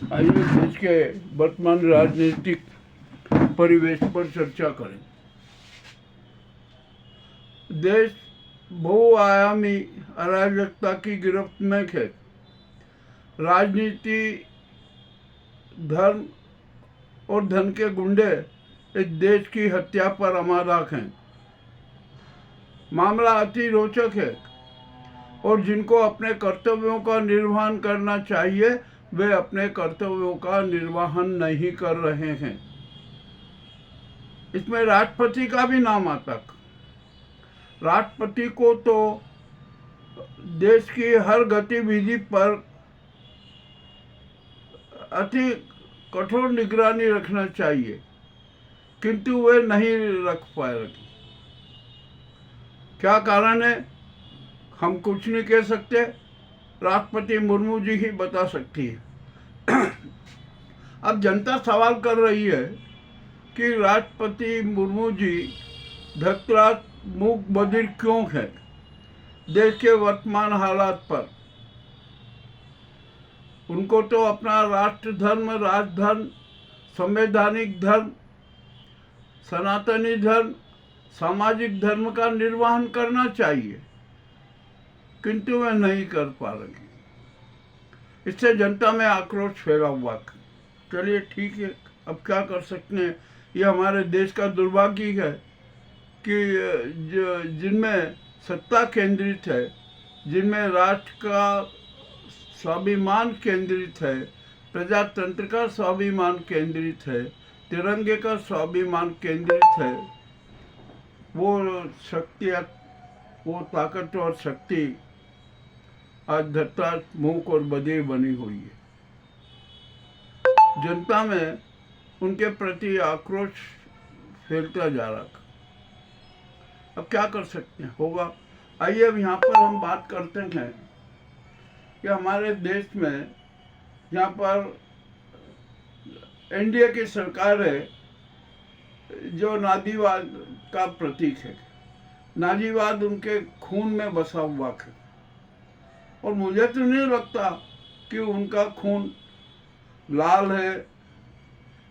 आइए देश के वर्तमान राजनीतिक परिवेश पर चर्चा करें। देश बहुआयामी अराजकता की गिरफ्त में है। राजनीति, धर्म और धन के गुंडे इस देश की हत्या पर आमादा हैं। मामला अति रोचक है और जिनको अपने कर्तव्यों का निर्वहन करना चाहिए वे अपने कर्तव्यों का निर्वहन नहीं कर रहे हैं। इसमें राष्ट्रपति का भी नाम आता है। राष्ट्रपति को तो देश की हर गतिविधि पर अति कठोर निगरानी रखना चाहिए, किंतु वे नहीं रख पा रहे। क्या कारण है हम कुछ नहीं कह सकते, राष्ट्रपति मुर्मू जी ही बता सकती है। अब जनता सवाल कर रही है कि राष्ट्रपति मुर्मू जी धतराज मूक बधिर क्यों है देश के वर्तमान हालात पर। उनको तो अपना राष्ट्र धर्म, राजधर्म, संवैधानिक धर्म, सनातनी धर्म, सामाजिक धर्म का निर्वहन करना चाहिए, किंतु वे नहीं कर पा रही। इससे जनता में आक्रोश फैला हुआ। चलिए ठीक है, अब क्या कर सकते हैं। ये हमारे देश का दुर्भाग्य है कि जिनमें सत्ता केंद्रित है, जिनमें राष्ट्र का स्वाभिमान केंद्रित है, प्रजातंत्र का स्वाभिमान केंद्रित है, तिरंगे का स्वाभिमान केंद्रित है, वो शक्तियाँ, वो ताकत और शक्ति आज धतराज मूक और बधिर बनी हुई है। जनता में उनके प्रति आक्रोश फैलता जा रहा है। अब क्या कर सकते हैं, होगा। आइए अब यहाँ पर हम बात करते हैं कि हमारे देश में यहाँ पर एनडीए की सरकार है जो नाजीवाद का प्रतीक है। नाजीवाद उनके खून में बसा हुआ है और मुझे तो नहीं लगता कि उनका खून लाल है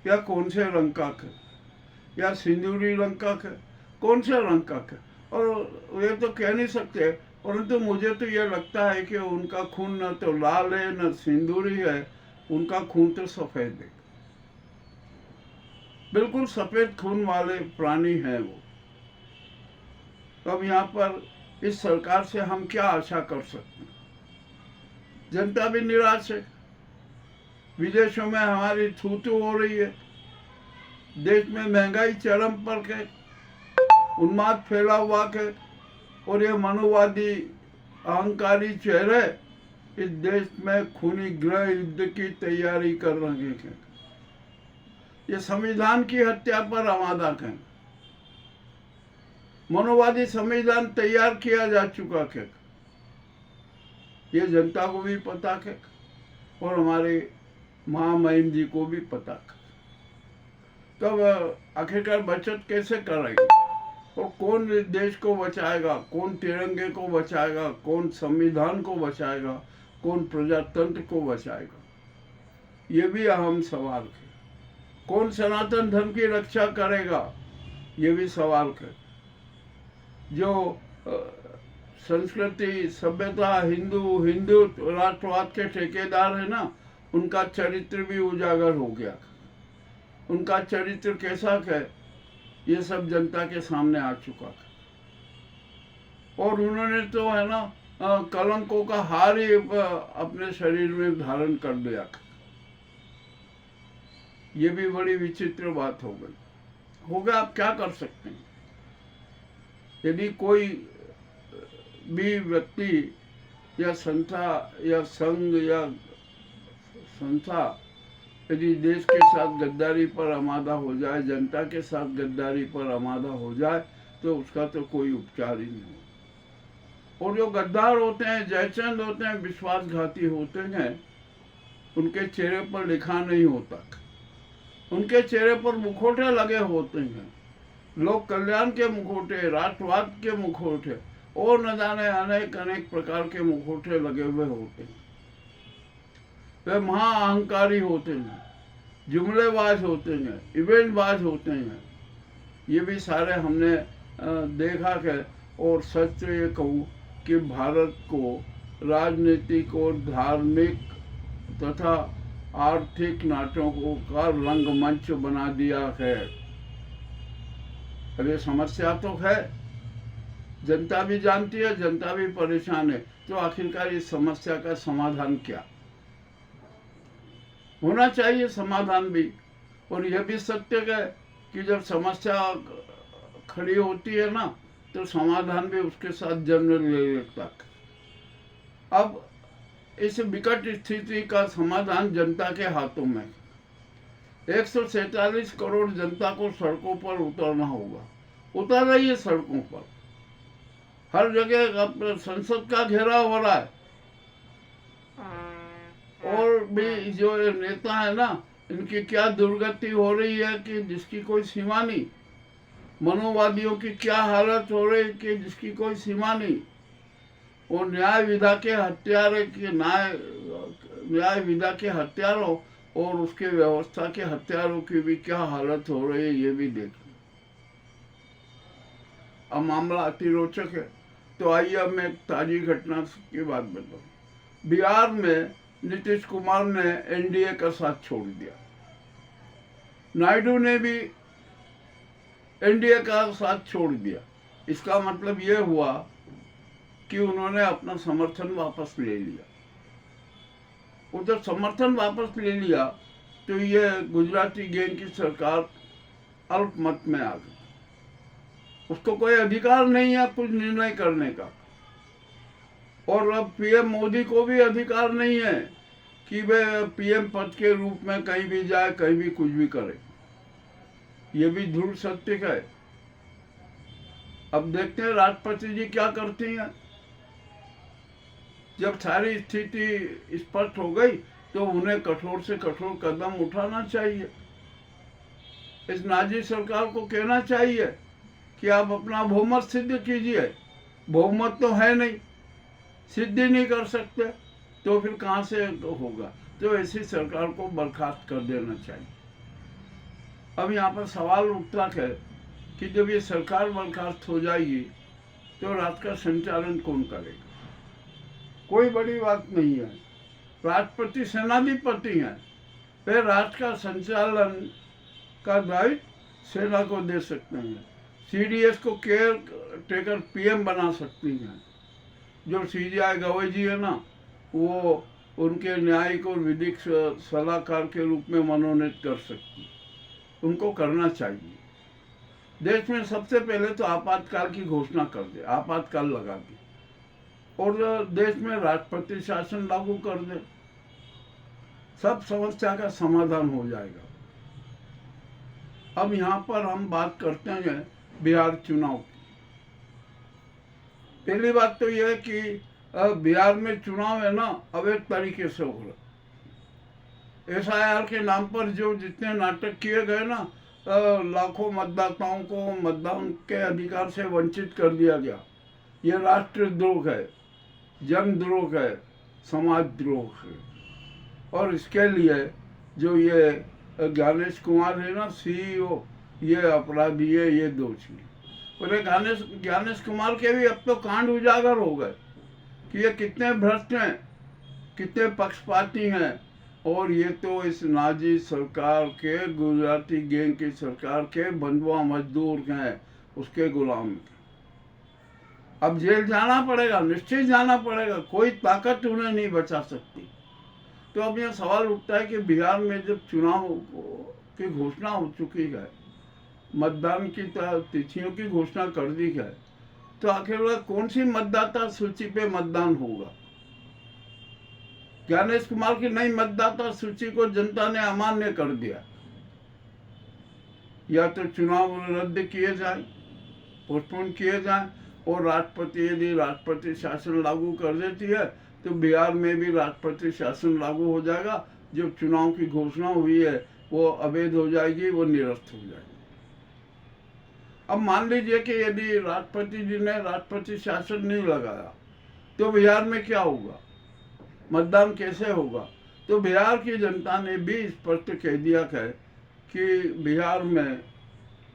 या कौन से रंग का है, या सिंदूरी रंग का है, कौन से रंग का है, और ये तो कह नहीं सकते। परंतु मुझे तो ये लगता है कि उनका खून न तो लाल है न सिंदूरी है, उनका खून तो सफ़ेद है। बिल्कुल सफ़ेद खून वाले प्राणी हैं वो। तो अब यहाँ पर इस सरकार से हम क्या आशा कर सकते हैं। जनता भी निराश है। विदेशों में हमारी थू-थू हो रही है। देश में महंगाई चरम पर है, उन्माद फैला हुआ है और ये मनोवादी अहंकारी चेहरे इस देश में खूनी गृह युद्ध की तैयारी कर रहे हैं। ये संविधान की हत्या पर आमादा है। मनोवादी संविधान तैयार किया जा चुका है, ये जनता को भी पता है और हमारे महामहिम जी को भी पता है। तब आखिरकार बचत कैसे करेंगे और कौन देश को बचाएगा, कौन तिरंगे को बचाएगा, कौन संविधान को बचाएगा, कौन प्रजातंत्र को बचाएगा, ये भी अहम सवाल है। कौन सनातन धर्म की रक्षा करेगा, ये भी सवाल है। जो संस्कृति, सभ्यता, हिंदू राष्ट्रवाद के ठेकेदार है ना, उनका चरित्र भी उजागर हो गया। उनका चरित्र कैसा है ये सब जनता के सामने आ चुका है और उन्होंने तो है ना कलंकों का हार ही अपने शरीर में धारण कर दिया। ये भी बड़ी विचित्र बात हो गई। होगा, आप क्या कर सकते हैं। यदि कोई भी व्यक्ति या संस्था या संघ या संस्था यदि देश के साथ गद्दारी पर आमादा हो जाए, जनता के साथ गद्दारी पर आमादा हो जाए, तो उसका तो कोई उपचार ही नहीं हो। और जो गद्दार होते हैं, जयचंद होते हैं, विश्वासघाती होते हैं, उनके चेहरे पर लिखा नहीं होता, उनके चेहरे पर मुखौटे लगे होते हैं। लोक कल्याण के मुखौटे, राष्ट्रवाद के मुखौटे और न जाने अनेक प्रकार के मुखौटे लगे हुए होते हैं। वे महा अहंकारी होते हैं, जुमलेबाज होते हैं, इवेंटबाज होते हैं। ये भी सारे हमने देखा है। और सच तो ये कहूँ कि भारत को राजनीतिक और धार्मिक तथा आर्थिक नाटकों का रंगमंच बना दिया है। अब ये समस्या तो है, जनता भी जानती है, जनता भी परेशान है। तो आखिरकार इस समस्या का समाधान क्या होना चाहिए? समाधान भी, और यह भी सत्य है कि जब समस्या खड़ी होती है ना, तो समाधान भी उसके साथ जन्म ले लेता है। अब इस विकट स्थिति का समाधान जनता के हाथों में। 147 करोड़ जनता को सड़कों पर उतरना होगा। उतर रही है सड़कों पर, हर जगह संसद का घेराव हो रहा है। और भी जो नेता है ना, इनकी क्या दुर्गति हो रही है कि जिसकी कोई सीमा नहीं। मनोवादियों की क्या हालत हो रही है कि जिसकी कोई सीमा नहीं। और न्याय विधा के हत्यारे के न्याय विधा के हत्यारों और उसके व्यवस्था के हत्यारों की भी क्या हालत हो रही है, ये भी देख। अब मामला अति रोचक है। तो आइए अब मैं एक ताजी घटना की बात बताऊं। बिहार में नीतीश कुमार ने एनडीए का साथ छोड़ दिया। नायडू ने भी एनडीए का साथ छोड़ दिया। इसका मतलब ये हुआ कि उन्होंने अपना समर्थन वापस ले लिया। वो जब समर्थन वापस ले लिया तो ये गुजराती गैंग की सरकार अल्पमत में आ गई। उसको कोई अधिकार नहीं है कुछ निर्णय करने का। और अब पीएम मोदी को भी अधिकार नहीं है कि वे पीएम पद के रूप में कहीं भी जाए, कहीं भी कुछ भी करे। ये भी ध्रुव सत्य है। अब देखते हैं राष्ट्रपति जी क्या करती हैं। जब सारी स्थिति स्पष्ट हो गई तो उन्हें कठोर से कठोर कदम उठाना चाहिए। इस नाजी सरकार को कहना चाहिए कि आप अपना बहुमत सिद्ध कीजिए। बहुमत तो है नहीं, सिद्ध ही नहीं कर सकते, तो फिर कहाँ से होगा? तो ऐसी सरकार को बर्खास्त कर देना चाहिए। अब यहाँ पर सवाल उठता है कि जब ये सरकार बर्खास्त हो जाएगी तो राष्ट्र का संचालन कौन करेगा? कोई बड़ी बात नहीं है। राष्ट्रपति सेनाधिपति हैं, वे राष्ट्र का संचालन का दायित्व सेना को दे सकते हैं। सीडीएस को केयर टेकर पीएम बना सकती हैं। जो सीजीआई गवई जी है ना, वो उनके न्यायिक और विधिक सलाहकार के रूप में मनोनीत कर सकती। उनको करना चाहिए। देश में सबसे पहले तो आपातकाल की घोषणा कर दे, आपातकाल लगा दे, और देश में राष्ट्रपति शासन लागू कर दे। सब समस्या का समाधान हो जाएगा। अब यहाँ पर हम बात करते हैं बिहार चुनाव की। पहली बात तो यह है कि बिहार में चुनाव है ना, अवैध तरीके से हो रहा। एसआईआर के नाम पर जो जितने नाटक किए गए ना, लाखों मतदाताओं को मतदान के अधिकार से वंचित कर दिया गया। ये राष्ट्रद्रोह है, जनद्रोह है, समाजद्रोह है। और इसके लिए जो ये ज्ञानेश कुमार है ना, सीईओ, ये अपराधी है, ये दोषी। और ज्ञानेश कुमार के भी अब तो कांड उजागर हो गए कि ये कितने भ्रष्ट हैं, कितने पक्षपाती हैं। और ये तो इस नाजी सरकार के, गुजराती गैंग की सरकार के बंधुआ मजदूर हैं, उसके गुलाम। अब जेल जाना पड़ेगा, निश्चित जाना पड़ेगा, कोई ताकत उन्हें नहीं बचा सकती। तो अब यह सवाल उठता है कि बिहार में जब चुनाव की घोषणा हो चुकी है, मतदान की तिथियों की घोषणा कर दी है, तो आखिर कौन सी मतदाता सूची पे मतदान होगा? ज्ञानेश कुमार की नई मतदाता सूची को जनता ने अमान्य कर दिया। या तो चुनाव रद्द किए जाए, पोस्टपोन किए जाए, और राष्ट्रपति यदि राष्ट्रपति शासन लागू कर देती है तो बिहार में भी राष्ट्रपति शासन लागू हो जाएगा। जो चुनाव की घोषणा हुई है वो अवैध हो जाएगी, वो निरस्त हो जाएगी। अब मान लीजिए कि यदि राष्ट्रपति जी ने राष्ट्रपति शासन नहीं लगाया तो बिहार में क्या होगा? मतदान कैसे होगा? तो बिहार की जनता ने भी स्पष्ट कह दिया है कि बिहार में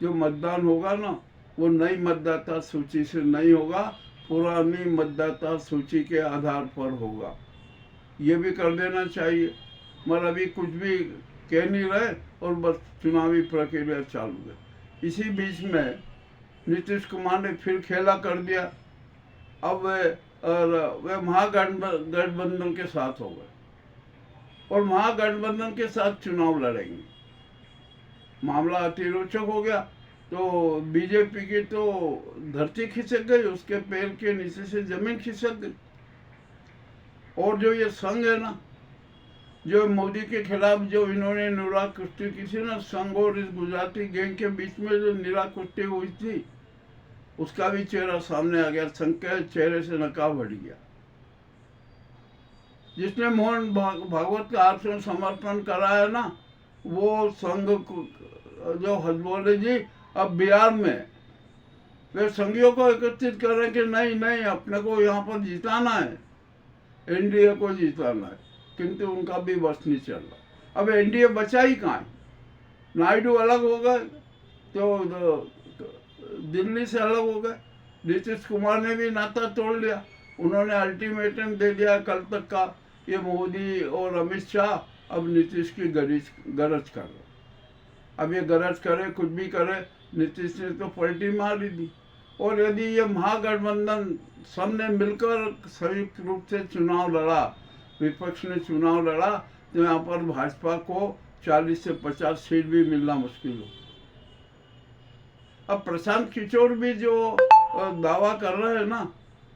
जो मतदान होगा ना, वो नई मतदाता सूची से नहीं होगा, पुरानी मतदाता सूची के आधार पर होगा। ये भी कर देना चाहिए, मगर अभी कुछ भी कह नहीं रहे और बस चुनावी प्रक्रिया चालू है। इसी बीच में नीतीश कुमार ने फिर खेला कर दिया। अब वे महागठबंधन के साथ हो गए और महागठबंधन के साथ चुनाव लड़ेंगे। मामला अति रोचक हो गया। तो बीजेपी की तो धरती खिसक गई, उसके पैर के नीचे से जमीन खिसक गई। और जो ये संघ है ना, जो मोदी के खिलाफ जो इन्होंने नुरा कुश्ती की थी ना, संघ और इस गुजराती गैंग के बीच में जो निरा कुश्ती हुई थी, उसका भी चेहरा सामने आ गया। संघ के चेहरे से नकाब हट गया। जिसने मोहन भागवत का आश्रम समर्पण कराया ना, वो संघ जो हजबोले जी अब बिहार में वे संघियों को एकत्रित कर रहे हैं कि नहीं नहीं, अपने को यहाँ पर जिताना है, एनडीए को जिताना है। किंतु उनका भी बस नहीं चल रहा। अब एनडीए बचा ही कहाँ है? नायडू अलग हो गए, तो दिल्ली से अलग हो गए। नीतीश कुमार ने भी नाता तोड़ लिया। उन्होंने अल्टीमेटम दे दिया कल तक का, ये मोदी और अमित शाह अब नीतीश की गरज कर रहे। अब ये गरज करे, कुछ भी करे, नीतीश ने तो पलटी मार दी। और यदि ये महागठबंधन सबने मिलकर संयुक्त रूप से चुनाव लड़ा, विपक्ष ने चुनाव लड़ा, तो यहाँ पर भाजपा को 40 से 50 सीट भी मिलना मुश्किल हो। अब प्रशांत किशोर भी जो दावा कर रहे हैं ना,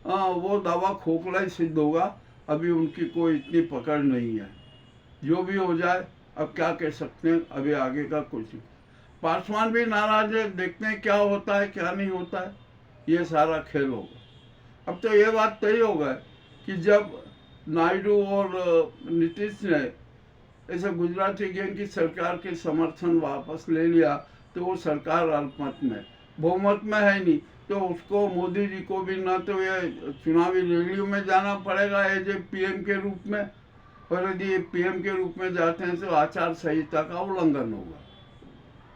वो दावा खोखला ही सिद्ध होगा। अभी उनकी कोई इतनी पकड़ नहीं है। जो भी हो जाए, अब क्या कह सकते हैं, अभी आगे का कुछ नहीं। पासवान भी नाराज है, देखते हैं क्या होता है क्या नहीं होता है, ये सारा खेल होगा। अब तो ये बात तय हो गई कि जब नायडू और नीतीश ने ऐसे गुजराती गैंग की सरकार के समर्थन वापस ले लिया, तो वो सरकार अल्पमत में, बहुमत में है नहीं, तो उसको मोदी जी को भी ना तो ये चुनावी रैलियों में जाना पड़ेगा एज ए पीएम के रूप में, और यदि पीएम के रूप में जाते हैं तो आचार संहिता का उल्लंघन होगा।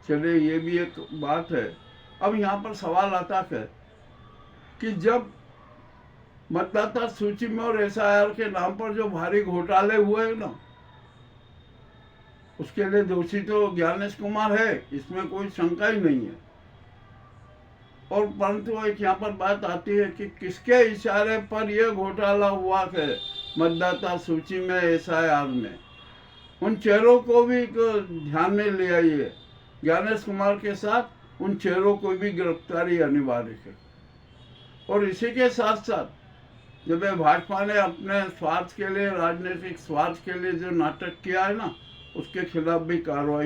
चलिए, ये भी एक बात है। अब यहाँ पर सवाल आता है कि जब मतदाता सूची में और एसआईआर के नाम पर जो भारी घोटाले हुए ना, उसके लिए दोषी तो ज्ञानेश कुमार है, इसमें कोई शंका ही नहीं है। और परंतु एक यहाँ पर बात आती है कि किसके इशारे पर यह घोटाला हुआ है मतदाता सूची में, एसआईआर में। उन चेहरों को भी ध्यान में ले आइए। ज्ञानेश कुमार के साथ उन चेहरों को भी गिरफ्तारी अनिवार्य है। और इसी के साथ साथ जब भाजपा ने अपने स्वार्थ के लिए, राजनीतिक स्वार्थ के लिए जो नाटक किया है ना, उसके खिलाफ भी कार्रवाई